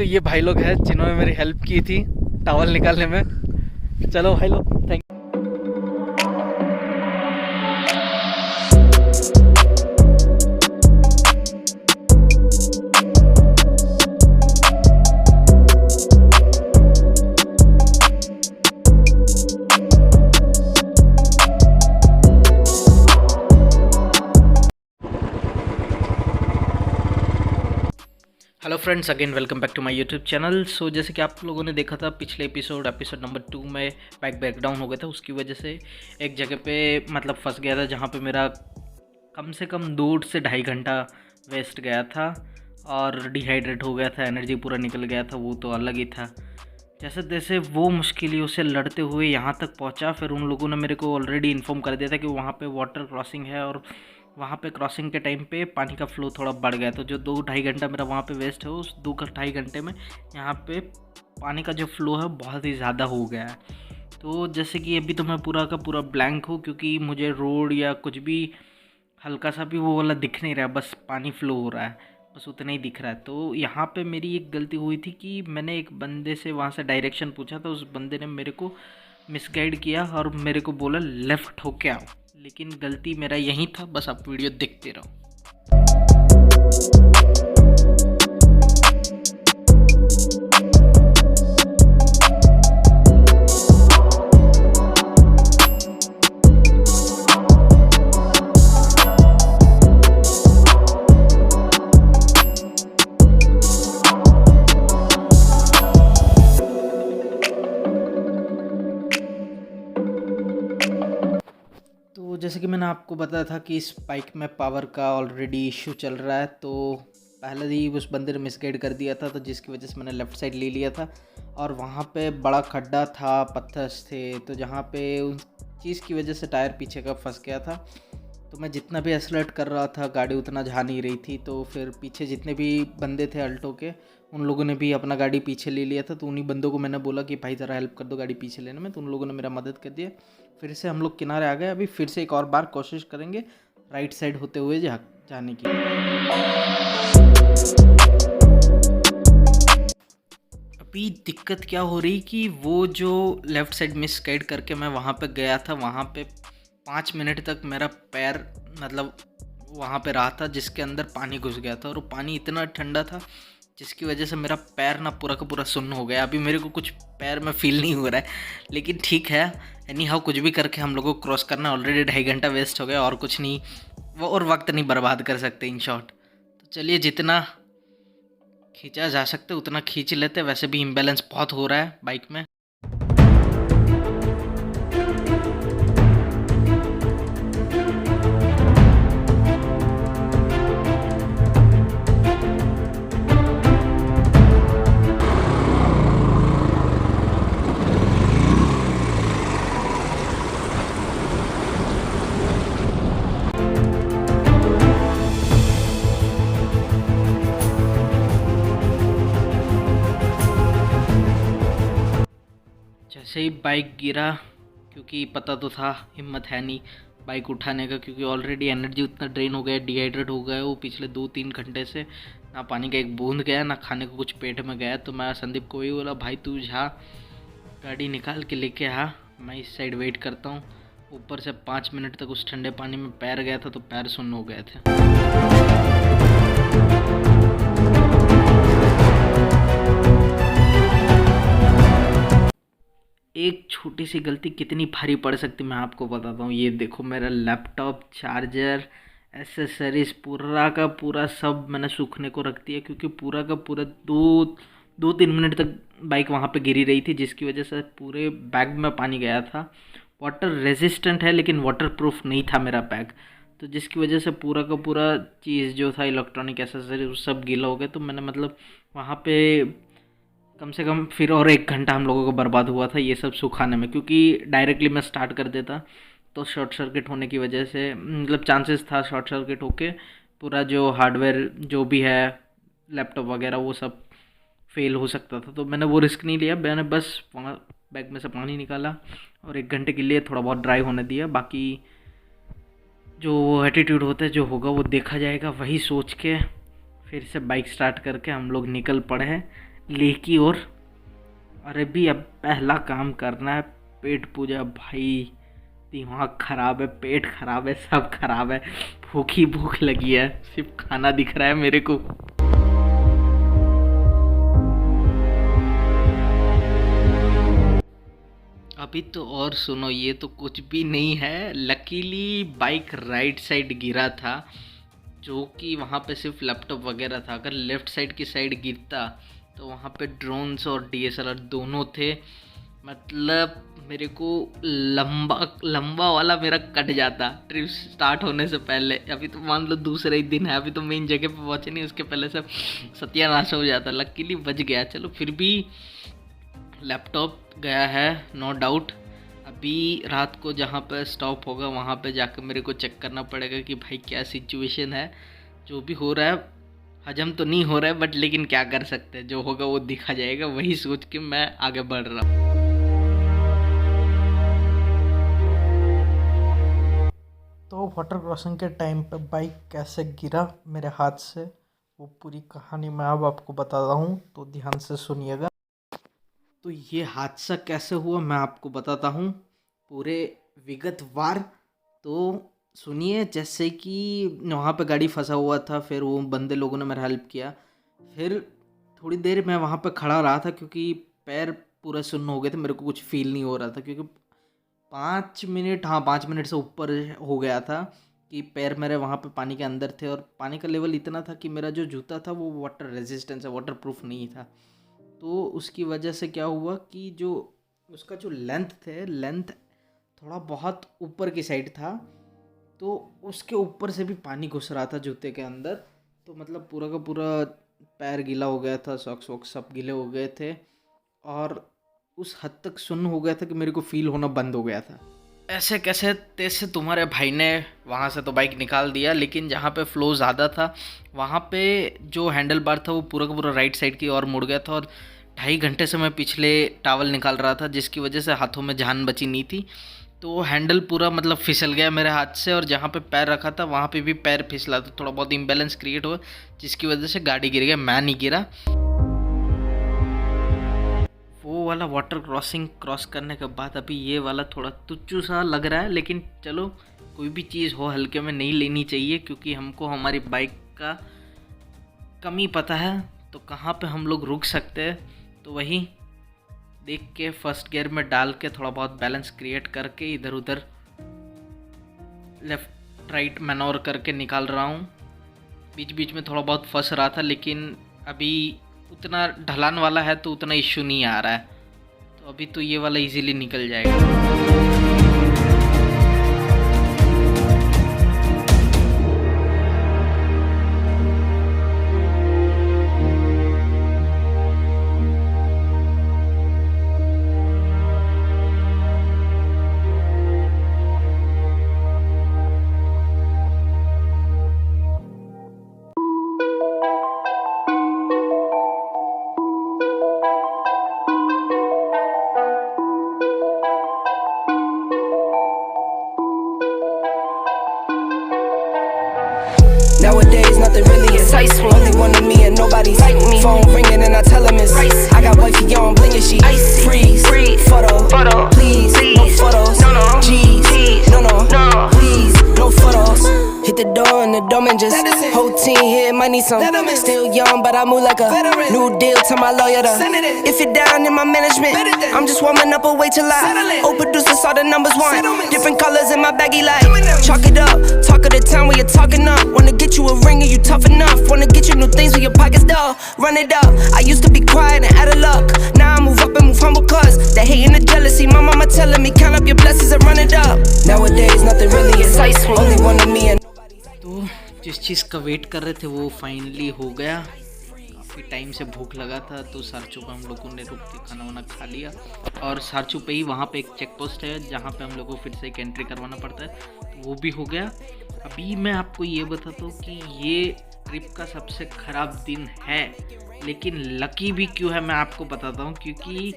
ये भाई लोग हैं जिन्होंने मेरी हेल्प की थी टॉवल निकालने में। चलो भाई लोग, thank hello friends, again welcome back to my YouTube channel. So जैसे कि आप लोगों ने देखा था पिछले एपिसोड नंबर 2 में बाइक ब्रेकडाउन हो गया था। उसकी वजह से एक जगह पे मतलब फंस गया था जहाँ पे मेरा कम से कम 2 से ढाई घंटा वेस्ट गया था और डिहाइड्रेट हो गया था, एनर्जी पूरा निकल गया था। वो तो अलग ही था। जैसे तैसे वो मुश्किलों से लड़ते हुए यहाँ तक पहुँचा। फिर उन लोगों ने मेरे को ऑलरेडी इन्फॉर्म कर दिया था कि वहाँ पे वाटर क्रॉसिंग है और वहाँ पे क्रॉसिंग के टाइम पे पानी का फ़्लो थोड़ा बढ़ गया। तो जो 2-2.5 घंटा मेरा वहाँ पे वेस्ट है, उस 2-2.5 घंटे में यहाँ पे पानी का जो फ़्लो है बहुत ही ज़्यादा हो गया है। तो जैसे कि अभी तो मैं पूरा का पूरा ब्लैंक हूँ, क्योंकि मुझे रोड या कुछ भी हल्का सा भी वो वाला दिख नहीं रहा, बस पानी फ़्लो हो रहा है, बस उतना ही दिख रहा है। तो यहाँ पे मेरी एक गलती हुई थी कि मैंने एक बंदे से वहाँ से डायरेक्शन पूछा था। उस बंदे ने मेरे को मिसगाइड किया और मेरे को बोला लेफ़्ट होके आओ, लेकिन गलती मेरा यहीं था। बस आप वीडियो देखते रहो। तो जैसे कि मैंने आपको बताया था कि इस बाइक में पावर का ऑलरेडी इशू चल रहा है। तो पहले ही उस बंदे ने मिसगाइड कर दिया था, तो जिसकी वजह से मैंने लेफ़्ट साइड ले लिया था और वहाँ पे बड़ा खड्डा था, पत्थर थे, तो जहाँ पे उस चीज़ की वजह से टायर पीछे का फंस गया था। तो मैं जितना भी एक्सलरेट कर रहा था, गाड़ी उतना जा नहीं रही थी। तो फिर पीछे जितने भी बंदे थे अल्टो के, उन लोगों ने भी अपना गाड़ी पीछे ले लिया था। तो उन्हीं बंदों को मैंने बोला कि भाई ज़रा हेल्प कर दो गाड़ी पीछे लेने में। तो उन लोगों ने मेरा मदद कर दिया। फिर से हम लोग किनारे आ गए। अभी फिर से एक और बार कोशिश करेंगे राइट साइड होते हुए जाने की। अभी दिक्कत क्या हो रही कि वो जो लेफ़्ट साइड मिस गाइड करके मैं वहाँ पे गया था, वहाँ पे 5 मिनट तक मेरा पैर मतलब वहाँ पे रहा था, जिसके अंदर पानी घुस गया था। और वो पानी इतना ठंडा था जिसकी वजह से मेरा पैर ना पूरा का पूरा सुन्न हो गया। अभी मेरे को कुछ पैर में फील नहीं हो रहा है, लेकिन ठीक है। एनी हाउ कुछ भी करके हम लोगों को क्रॉस करना। ऑलरेडी 2.5 घंटा वेस्ट हो गया और कुछ नहीं, वो और वक्त नहीं बर्बाद कर सकते इन शॉर्ट। तो चलिए, जितना खींचा जा सकता है उतना खींच लेते। वैसे भी इम्बैलेंस बहुत हो रहा है बाइक में। जैसे ही बाइक गिरा, क्योंकि पता तो था हिम्मत है नहीं बाइक उठाने का, क्योंकि ऑलरेडी एनर्जी उतना ड्रेन हो गया, डिहाइड्रेट हो गया वो पिछले 2-3 घंटे से। ना पानी का एक बूंद गया, ना खाने को कुछ पेट में गया। तो मैं संदीप को ही बोला, भाई तू जा गाड़ी निकाल के लेके आ, मैं इस साइड वेट करता हूँ। ऊपर से 5 मिनट तक उस ठंडे पानी में पैर गया था, तो पैर सुन्न हो गए थे। एक छोटी सी गलती कितनी भारी पड़ सकती मैं आपको बताता हूँ। ये देखो, मेरा लैपटॉप, चार्जर, एसेसरीज पूरा का पूरा सब मैंने सूखने को रख दिया, क्योंकि पूरा का पूरा 2-3 मिनट तक बाइक वहाँ पे गिरी रही थी, जिसकी वजह से पूरे बैग में पानी गया था। वाटर रेजिस्टेंट है लेकिन वाटर प्रूफ नहीं था मेरा बैग, तो जिसकी वजह से पूरा का पूरा चीज़ जो था इलेक्ट्रॉनिक एसेसरीज सब गीला हो गया। तो मैंने मतलब वहाँ पे कम से कम फिर और 1 घंटा हम लोगों को बर्बाद हुआ था ये सब सुखाने में, क्योंकि डायरेक्टली मैं स्टार्ट कर देता तो शॉर्ट सर्किट होने की वजह से मतलब चांसेस था शॉर्ट सर्किट होके पूरा जो हार्डवेयर जो भी है लैपटॉप वगैरह वो सब फेल हो सकता था। तो मैंने वो रिस्क नहीं लिया। मैंने बस वहाँ बैग में से पानी निकाला और 1 घंटे के लिए थोड़ा बहुत ड्राई होने दिया। बाकी जो एटीट्यूड होता है जो होगा वो देखा जाएगा, वही सोच के फिर से बाइक स्टार्ट करके हम लोग निकल पड़े हैं। लेह की ओर। अरे भी अब पहला काम करना है पेट पूजा भाई। दिमाग खराब है, पेट खराब है, सब खराब है। भूख ही भूख लगी है, सिर्फ खाना दिख रहा है मेरे को। अभी तो और सुनो, ये तो कुछ भी नहीं है। लकीली बाइक राइट साइड गिरा था, जो कि वहाँ पे सिर्फ लैपटॉप वगैरह था। अगर लेफ़्ट साइड की साइड गिरता तो वहाँ पे ड्रोन्स और डीएसएलआर दोनों थे। मतलब मेरे को लंबा लंबा वाला मेरा कट जाता ट्रिप स्टार्ट होने से पहले। अभी तो मान लो दूसरे ही दिन है, अभी तो मेन जगह पे पहुँचे नहीं, उसके पहले सब सत्यानाश हो जाता। लकीली बच गया। चलो फिर भी लैपटॉप गया है नो डाउट। अभी रात को जहाँ पे स्टॉप होगा वहाँ पे जाकर मेरे को चेक करना पड़ेगा कि भाई क्या सिचुएशन है। जो भी हो रहा है हजम तो नहीं हो रहा है, बट लेकिन क्या कर सकते हैं, जो होगा वो दिखा जाएगा। वही सोच के मैं आगे बढ़ रहा हूँ। तो वाटर क्रॉसिंग के टाइम पे बाइक कैसे गिरा मेरे हाथ से, वो पूरी कहानी मैं अब आपको बताता हूँ, तो ध्यान से सुनिएगा। तो ये हादसा कैसे हुआ मैं आपको बताता हूँ पूरे विगतवार। तो सुनिए, जैसे कि वहाँ पे गाड़ी फंसा हुआ था, फिर वो बंदे लोगों ने मेरा हेल्प किया। फिर थोड़ी देर मैं वहाँ पे खड़ा रहा था क्योंकि पैर पूरा सुन्न हो गए थे, मेरे को कुछ फील नहीं हो रहा था। क्योंकि 5 मिनट, हाँ 5 मिनट से ऊपर हो गया था कि पैर मेरे वहाँ पे पानी के अंदर थे, और पानी का लेवल इतना था कि मेरा जो जूता था वो वाटर रेजिस्टेंस है, वाटर प्रूफ नहीं था। तो उसकी वजह से क्या हुआ कि जो उसका जो लेंथ थोड़ा बहुत ऊपर की साइड था, तो उसके ऊपर से भी पानी घुस रहा था जूते के अंदर। तो मतलब पूरा का पूरा पैर गीला हो गया था, सॉक्स वॉक्स सब गीले हो गए थे, और उस हद तक सुन्न हो गया था कि मेरे को फील होना बंद हो गया था। ऐसे कैसे तैसे तुम्हारे भाई ने वहाँ से तो बाइक निकाल दिया, लेकिन जहाँ पे फ्लो ज़्यादा था वहाँ पे जो हैंडल बार था वो पूरा का पूरा राइट साइड की ओर मुड़ गया था। और 2.5 घंटे से मैं पिछले टावल निकाल रहा था, जिसकी वजह से हाथों में जान बची नहीं थी। तो हैंडल पूरा मतलब फिसल गया मेरे हाथ से, और जहाँ पे पैर रखा था वहाँ पे भी पैर फिसला, तो थोड़ा बहुत इम्बैलेंस क्रिएट हुआ, जिसकी वजह से गाड़ी गिर गया, मैं नहीं गिरा। वो वाला वाटर क्रॉस करने के बाद अभी ये वाला थोड़ा तुच्छु सा लग रहा है, लेकिन चलो कोई भी चीज़ हो हल्के में नहीं लेनी चाहिए, क्योंकि हमको हमारी बाइक का कमी पता है, तो कहाँ पे हम लोग रुक सकते हैं। तो वही देख के फर्स्ट गियर में डाल के थोड़ा बहुत बैलेंस क्रिएट करके इधर उधर लेफ़्ट राइट मैनोवर करके निकाल रहा हूँ। बीच बीच में थोड़ा बहुत फंस रहा था, लेकिन अभी उतना ढलान वाला है तो उतना इश्यू नहीं आ रहा है। तो अभी तो ये वाला इजीली निकल जाएगा। Nowadays, nothing really excites me. Only one of me and nobody's like me. Phone ringing and I tell him it's icy. I got wifey on bling and she icy. Freeze, photo, please, no photos. G's, no, please, no photos. Hit the door and the doorman just whole team here might need some. Still young but I move like a new deal to my lawyer to. If you're down in my management, I'm just warming up, wait till I producers saw the numbers one. Different colors in my baggy light. Chalk it up, talk of the town where you're talking up. Wanna get you a ring and you tough enough. Wanna get you new things with your pockets dull. Run it up, I used to be quiet and out of luck. Now I move up and move humble cause the hate and the jealousy. My mama telling me count up your blessings and run it up. Nowadays nothing really excites me. Only one of me and तो जिस चीज़ का wait कर रहे थे वो finally हो गया। काफ़ी टाइम से भूख लगा था, तो सारचू पे हम लोगों ने रुक के खाना वाना खा लिया। और सारचू पे ही वहाँ पे एक चेक पोस्ट है जहाँ पे हम लोग को फिर से एक एंट्री करवाना पड़ता है, तो वो भी हो गया। अभी मैं आपको ये बताता हूँ कि ये ट्रिप का सबसे ख़राब दिन है, लेकिन लकी भी क्यों है मैं आपको बताता हूँ। क्योंकि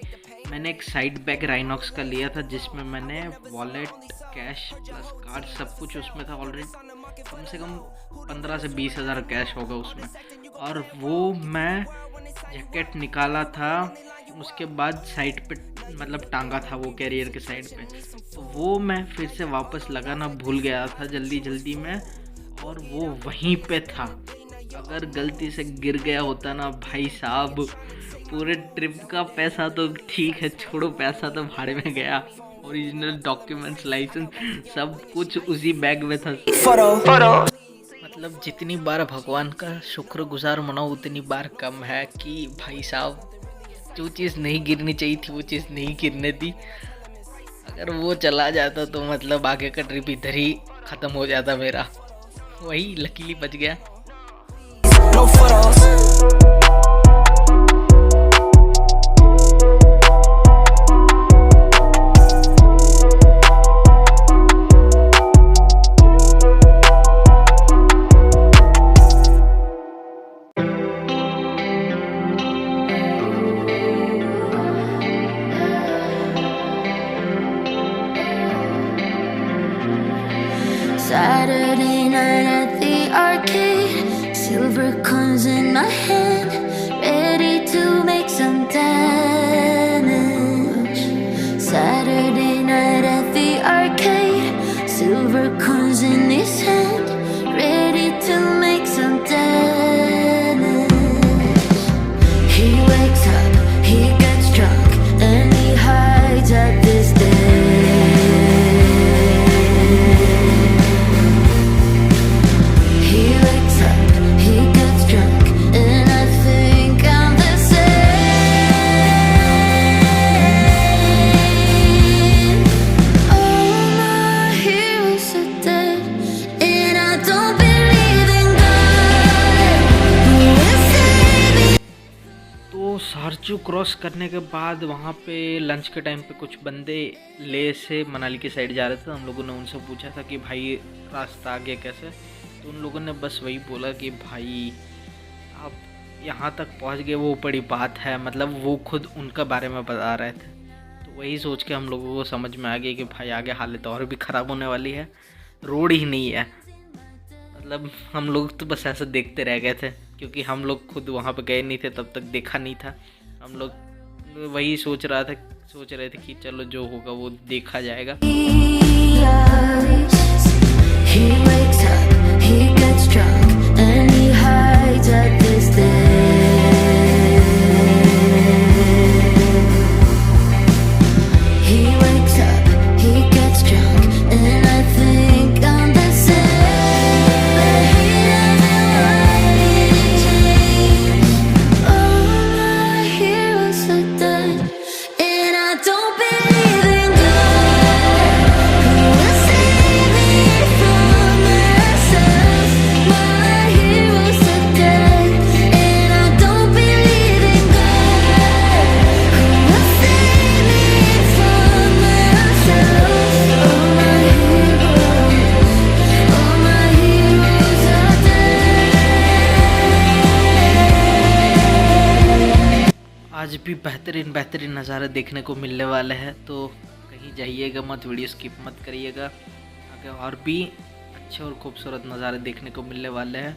मैंने एक साइड बैग राइनॉक्स का लिया था, जिसमें मैंने वॉलेट, कैश प्लस कार्ड सब कुछ उसमें था ऑलरेडी। कम से कम 15 से 20 हज़ार कैश होगा उसमें। और वो मैं जैकेट निकाला था, उसके बाद साइड पे मतलब टांगा था वो कैरियर के साइड पे, तो वो मैं फिर से वापस लगाना भूल गया था जल्दी जल्दी में, और वो वहीं पे था। अगर गलती से गिर गया होता ना भाई साहब, पूरे ट्रिप का पैसा तो ठीक है, छोड़ो पैसा तो भाड़े में गया, ओरिजिनल डॉक्यूमेंट्स लाइसेंस सब कुछ उसी बैग में था। मतलब जितनी बार भगवान का शुक्रगुजार मनाओ उतनी बार कम है कि भाई साहब जो चीज़ नहीं गिरनी चाहिए थी वो चीज़ नहीं गिरने दी। अगर वो चला जाता तो मतलब आगे का ट्रिप इधर ही ख़त्म हो जाता मेरा। वही लकीली बच गया। No photos. Saturday night at the arcade, silver coins in my hand, ready to make some damage. Saturday night at the arcade, silver coins in his hand, ready to make some damage. He wakes up, he gets drunk, and he hides at this day. Sarchu cross करने के बाद वहाँ पे lunch के time पे कुछ बंदे ले से मनाली की साइड जा रहे थे। हम लोगों ने उनसे पूछा था कि भाई रास्ता आगे कैसे, तो उन लोगों ने बस वही बोला कि भाई आप यहाँ तक पहुँच गए वो बड़ी बात है। मतलब वो खुद उनका बारे में बता रहे थे, तो वही सोच के हम लोगों को समझ में आ गया कि भाई आगे हालत और भी ख़राब होने वाली है, रोड ही नहीं है। मतलब हम लोग तो बस ऐसे देखते रह गए थे क्योंकि हम लोग खुद वहाँ पे गए नहीं थे, तब तक देखा नहीं था। हम लोग वही सोच रहे थे कि चलो जो होगा वो देखा जाएगा। He wakes up, he gets drunk, and he hides at this day. He wakes up, he gets drunk, and I think I'm the same. But he doesn't want me to change. All my heroes are dead, and I don't believe in God. Who will save me from myself? My heroes are dead, and I don't believe in God. Who will save me from myself? All my heroes are dead. आज भी बेहतरीन नज़ारे देखने को मिलने वाले हैं, तो कहीं जाइएगा मत, वीडियो स्किप मत करिएगा। आगे और भी अच्छे और खूबसूरत नज़ारे देखने को मिलने वाले हैं,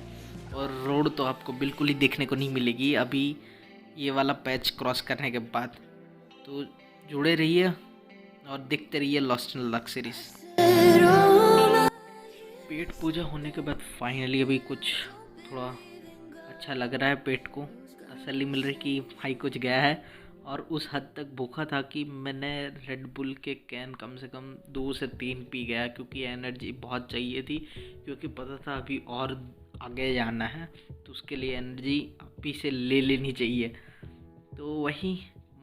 और रोड तो आपको बिल्कुल ही देखने को नहीं मिलेगी अभी ये वाला पैच क्रॉस करने के बाद। तो जुड़े रहिए और देखते रहिए लॉस्ट इन लक सीरीज़। पेट पूजा होने के बाद फाइनली अभी कुछ थोड़ा अच्छा लग रहा है, पेट को तसल्ली मिल रही कि भाई कुछ गया है। और उस हद तक भूखा था कि मैंने रेड बुल के कैन कम से कम 2 से 3 पी गया, क्योंकि एनर्जी बहुत चाहिए थी, क्योंकि पता था अभी और आगे जाना है, तो उसके लिए एनर्जी अभी से ले लेनी चाहिए। तो वही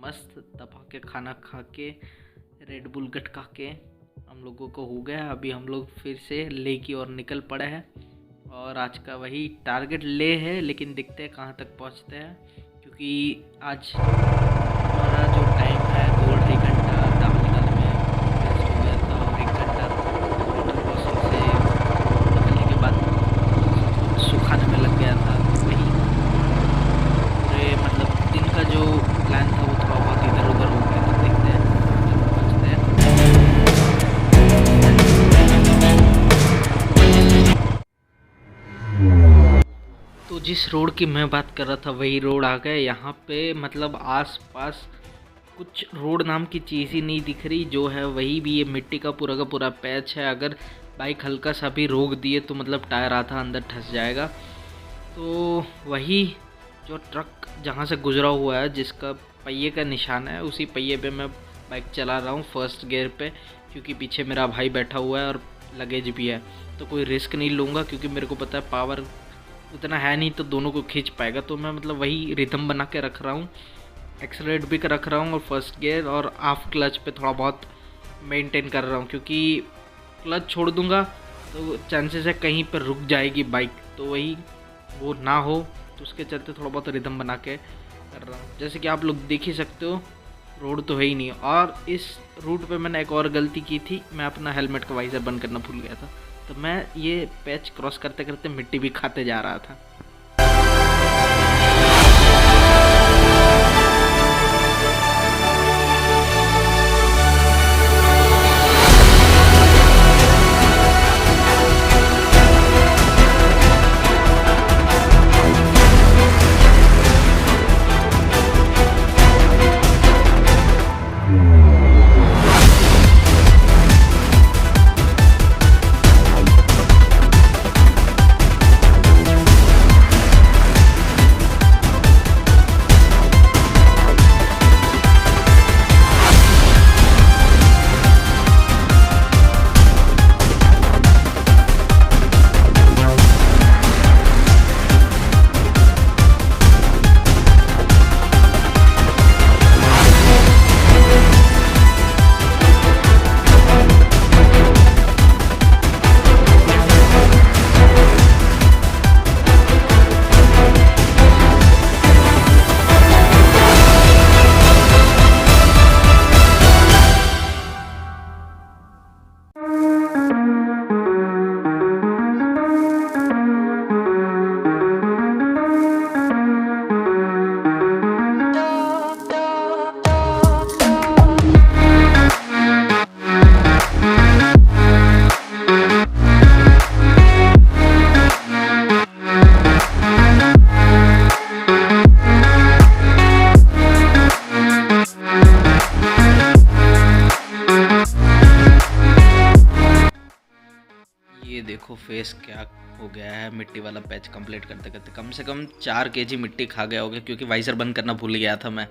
मस्त दबा के खाना खा के रेड बुल गटका के हम लोगों को हो गया। अभी हम लोग फिर से ले की ओर निकल पड़े हैं, और आज का वही टारगेट ले है, लेकिन देखते हैं कहाँ तक पहुँचते हैं, क्योंकि आज हमारा जो टाइम है 2-2.5 घंटा दाम निकालने में वेस्ट हो गया था, और 1 घंटा वाटर क्रॉसिंग से निकलने के बाद सुखाने में लग गया था। वही पूरे मतलब दिन का जो प्लान था वो थोड़ा बहुत इधर उधर हो गया। तो देखते हैं पहुँचते हैं। तो जिस रोड की मैं बात कर रहा था वही रोड आ गए। यहाँ पे मतलब आस-पास कुछ रोड नाम की चीज़ ही नहीं दिख रही, जो है वही भी ये मिट्टी का पूरा पैच है। अगर बाइक हल्का सा भी रोक दिए तो मतलब टायर आधा अंदर धंस जाएगा। तो वही जो ट्रक जहाँ से गुजरा हुआ है, जिसका पहिए का निशान है, उसी पहिए पे मैं बाइक चला रहा हूँ फर्स्ट गियर पे, क्योंकि पीछे मेरा भाई बैठा हुआ है और लगेज भी है। तो कोई रिस्क नहीं लूँगा, क्योंकि मेरे को पता है पावर उतना है नहीं तो दोनों को खींच पाएगा। तो मैं मतलब वही रिदम बना के रख रहा हूँ, एक्सेलरेट भी कर रख रहा हूँ और फर्स्ट गियर और हाफ क्लच पे थोड़ा बहुत मेंटेन कर रहा हूँ, क्योंकि क्लच छोड़ दूँगा तो चांसेस है कहीं पर रुक जाएगी बाइक, तो वही वो ना हो, तो उसके चलते थोड़ा बहुत रिदम बना के कर रहा हूँ। जैसे कि आप लोग देख ही सकते हो, रोड तो है ही नहीं। और इस रूट पे मैंने एक और गलती की थी, मैं अपना हेलमेट का वाइज़र बंद करना भूल गया था। तो मैं ये पैच क्रॉस करते करते मिट्टी भी खाते जा रहा था। ये देखो फेस क्या हो गया है, मिट्टी वाला पैच कंप्लीट करते करते कम से कम 4 केजी मिट्टी खा गया होगा, क्योंकि वाइजर बंद करना भूल गया था मैं।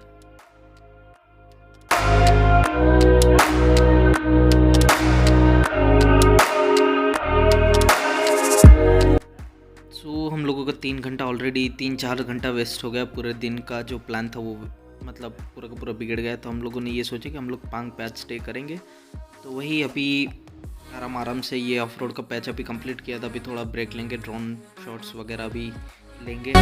सो हम लोगों का 3 घंटा ऑलरेडी 3-4 घंटा वेस्ट हो गया। पूरे दिन का जो प्लान था वो मतलब पूरा का पूरा बिगड़ गया। तो हम लोगों ने ये सोचा कि हम लोग पांग पैच स्टे करेंगे। तो वही अभी आराम से ये ऑफ रोड का पैच अभी कंप्लीट किया था। अभी थोड़ा ब्रेक लेंगे, ड्रोन शॉट्स वगैरह भी लेंगे।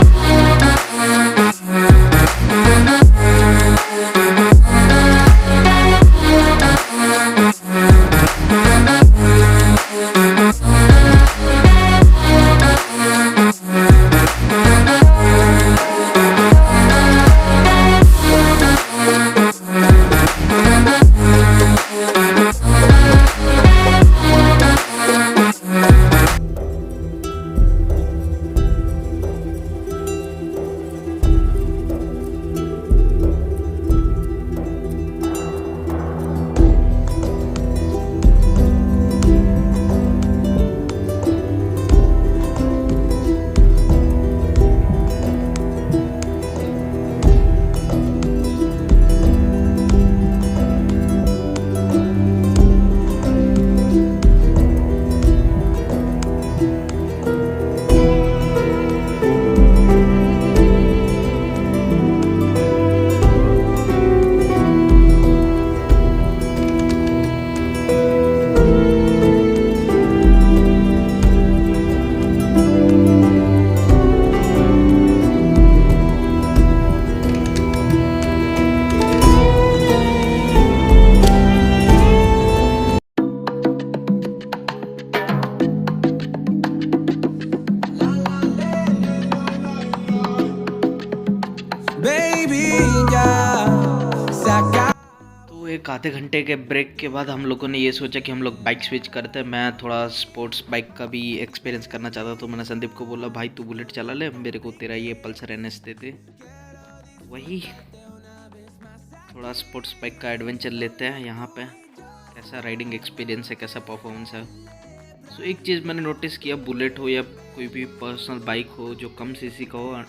आधे घंटे के ब्रेक के बाद हम लोगों ने ये सोचा कि हम लोग बाइक स्विच करते हैं। मैं थोड़ा स्पोर्ट्स बाइक का भी एक्सपीरियंस करना चाहता, तो मैंने संदीप को बोला भाई तू बुलेट चला ले, मेरे को तेरा ये पल्सर NS दे दे। वही थोड़ा स्पोर्ट्स बाइक का एडवेंचर लेते हैं यहाँ पे, कैसा राइडिंग एक्सपीरियंस है, कैसा परफॉर्मेंस है। सो एक चीज़ मैंने नोटिस किया, बुलेट हो या कोई भी पर्सनल बाइक हो जो कम सीसी का हो,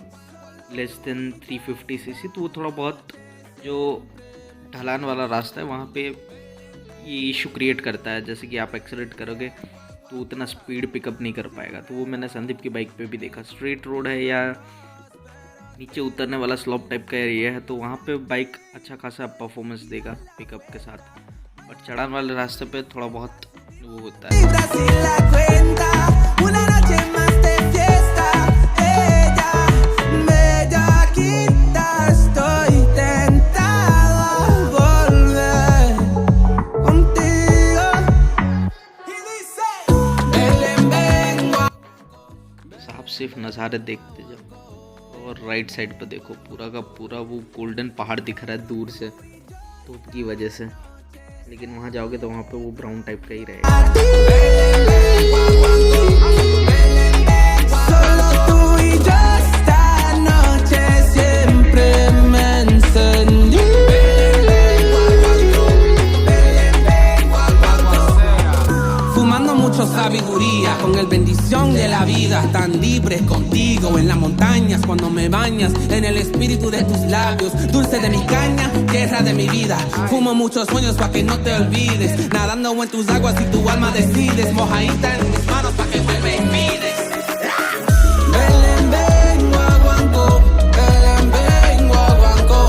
लेस देन 350 सीसी, तो वो थोड़ा बहुत जो ढलान वाला रास्ता है वहाँ पे ये इशू क्रिएट करता है। जैसे कि आप एक्सेलरेट करोगे तो उतना स्पीड पिकअप नहीं कर पाएगा। तो वो मैंने संदीप की बाइक पे भी देखा, स्ट्रेट रोड है या नीचे उतरने वाला स्लॉप टाइप का एरिया है तो वहाँ पे बाइक अच्छा खासा परफॉर्मेंस देगा पिकअप के साथ, बट चढ़ान वाले रास्ते पे थोड़ा बहुत वो होता है। साफ सिर्फ नज़ारे देखते जाओ और राइट साइड पर देखो, पूरा का पूरा वो गोल्डन पहाड़ दिख रहा है दूर से धूप की वजह से, लेकिन वहाँ जाओगे तो वहाँ पे वो ब्राउन टाइप का ही रहेगा। Sabiduría con el bendición de la vida, tan libres contigo en las montañas cuando me bañas en el espíritu de tus labios, dulce de mi caña, tierra de mi vida. Fumo muchos sueños pa' que no te olvides, nadando en tus aguas y tu alma decides, mojadita en mis manos pa' que te me invites. Belén, ven, guaguancó, Belén, ven, guaguancó.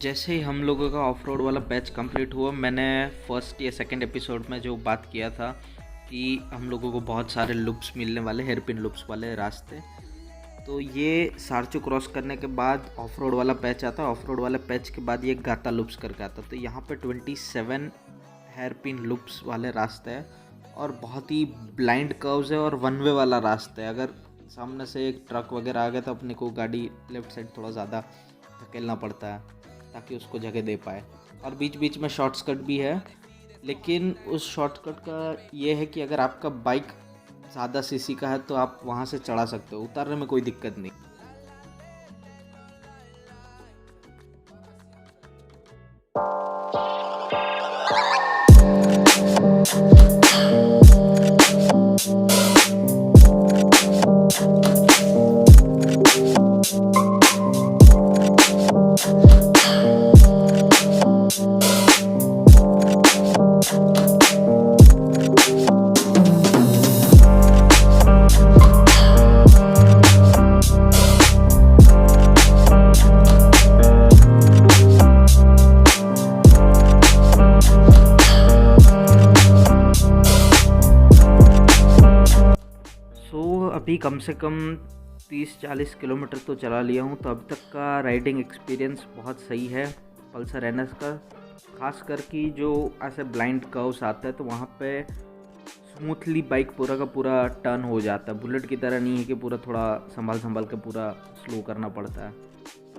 जैसे ही हम लोगों का of road वाला batch complete हुआ, मैंने first या second episode में जो बात किया था कि हम लोगों को बहुत सारे लूप्स मिलने वाले, हेयरपिन लूप्स वाले रास्ते, तो ये सारचू क्रॉस करने के बाद ऑफ रोड वाला पैच आता है। ऑफ रोड वाले पैच के बाद ये गाता लूप्स करके आता, तो यहाँ पे 27 हेयरपिन लूप्स वाले रास्ते हैं और बहुत ही ब्लाइंड कर्व्स है और वन वे वाला रास्ता है। अगर सामने से एक ट्रक वगैरह आ गया तो अपने को गाड़ी लेफ्ट साइड थोड़ा ज़्यादा धकेलना पड़ता है ताकि उसको जगह दे पाए। और बीच बीच में शॉर्टकट भी है, लेकिन उस शॉर्टकट का ये है कि अगर आपका बाइक ज़्यादा सीसी का है तो आप वहाँ से चढ़ा सकते हो, उतारने में कोई दिक्कत नहीं। अभी कम से कम 30-40 किलोमीटर तो चला लिया हूँ, तो अब तक का राइडिंग एक्सपीरियंस बहुत सही है पल्सर NS का। खासकर कि जो ऐसे ब्लाइंड कर्व्स आता है तो वहाँ पे स्मूथली बाइक पूरा का पूरा टर्न हो जाता है। बुलेट की तरह नहीं है कि पूरा थोड़ा संभाल के पूरा स्लो करना पड़ता है।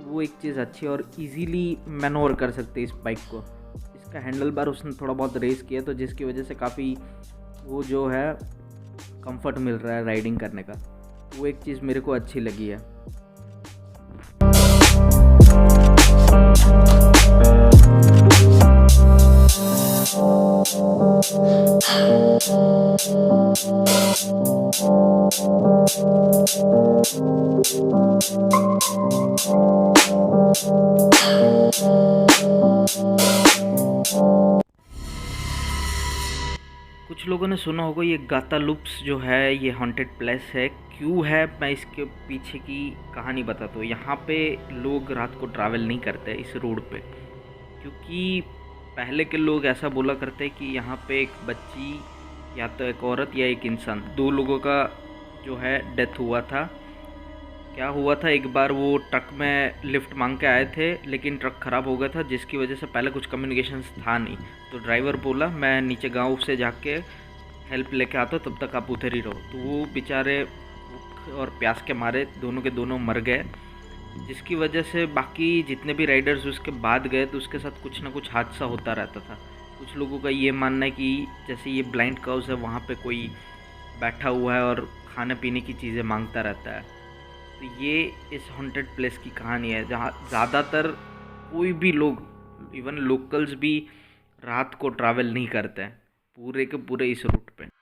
वो एक चीज़ अच्छी है और इजीली मैनोवर कर सकते हैं इस बाइक को। इसका हैंडल बार उसने थोड़ा बहुत रेस किया तो जिसकी वजह से काफ़ी वो जो है कंफर्ट मिल रहा है राइडिंग करने का, वो एक चीज़ मेरे को अच्छी लगी है। कुछ लोगों ने सुना होगा ये गाता लूप्स जो है ये हॉन्टेड प्लेस है। क्यों है, मैं इसके पीछे की कहानी बताता हूँ। यहाँ पे लोग रात को ट्रैवल नहीं करते इस रोड पे, क्योंकि पहले के लोग ऐसा बोला करते कि यहाँ पे एक बच्ची या तो एक औरत या एक इंसान, 2 लोगों का जो है डेथ हुआ था। क्या हुआ था, एक बार वो ट्रक में लिफ्ट मांग के आए थे, लेकिन ट्रक ख़राब हो गया था, जिसकी वजह से पहले कुछ कम्युनिकेशंस था नहीं। तो ड्राइवर बोला मैं नीचे गांव से जाके हेल्प लेके आता हूँ, तब तक आप उधर ही रहो। तो वो बेचारे भूख और प्यास के मारे दोनों के दोनों मर गए, जिसकी वजह से बाकी जितने भी राइडर्स उसके बाद गए तो उसके साथ कुछ ना कुछ हादसा होता रहता था। कुछ लोगों का ये मानना है कि जैसे ये ब्लाइंड काउस है, वहाँ पे कोई बैठा हुआ है और खाने पीने की चीज़ें मांगता रहता है। तो ये इस हॉन्टेड प्लेस की कहानी है, जहाँ ज़्यादातर कोई भी लोग, इवन लोकल्स भी रात को ट्रैवल नहीं करते हैं पूरे के पूरे इस रूट पे।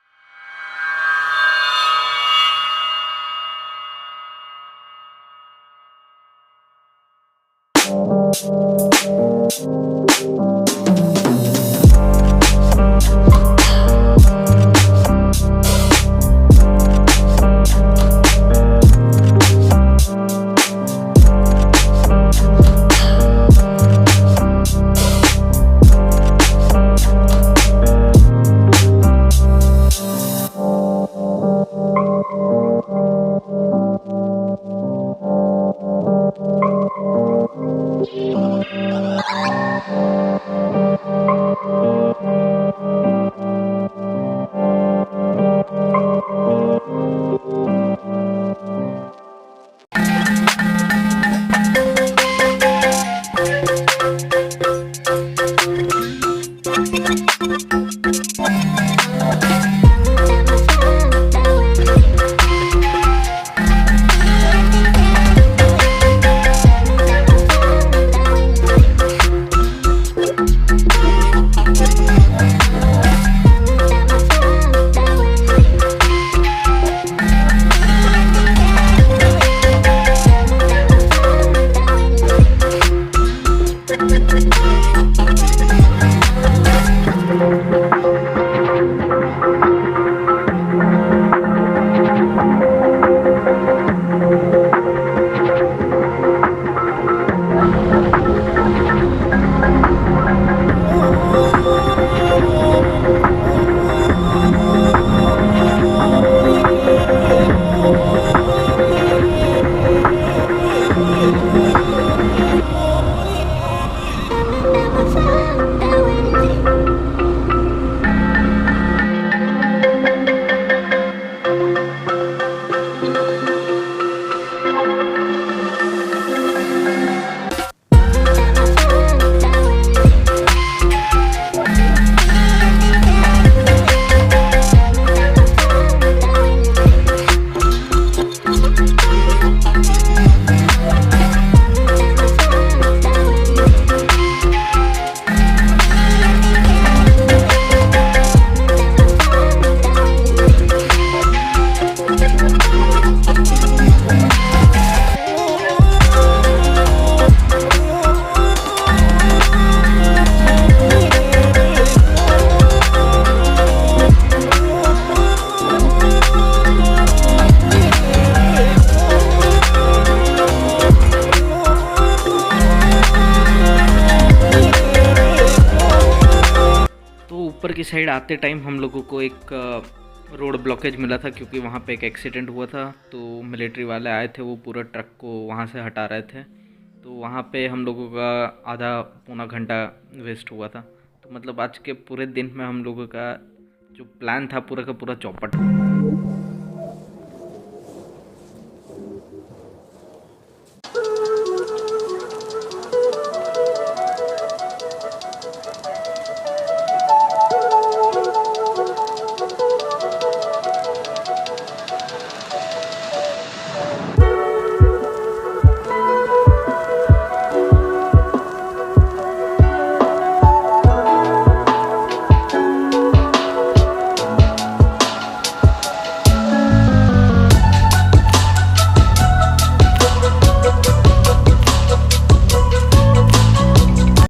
ऊपर की साइड आते टाइम हम लोगों को एक रोड ब्लॉकेज मिला था, क्योंकि वहाँ पे एक एक्सीडेंट हुआ था। तो मिलिट्री वाले आए थे, वो पूरा ट्रक को वहाँ से हटा रहे थे। तो वहाँ पे हम लोगों का आधा पौना घंटा वेस्ट हुआ था। तो मतलब आज के पूरे दिन में हम लोगों का जो प्लान था पूरा का पूरा चौपट हुआ।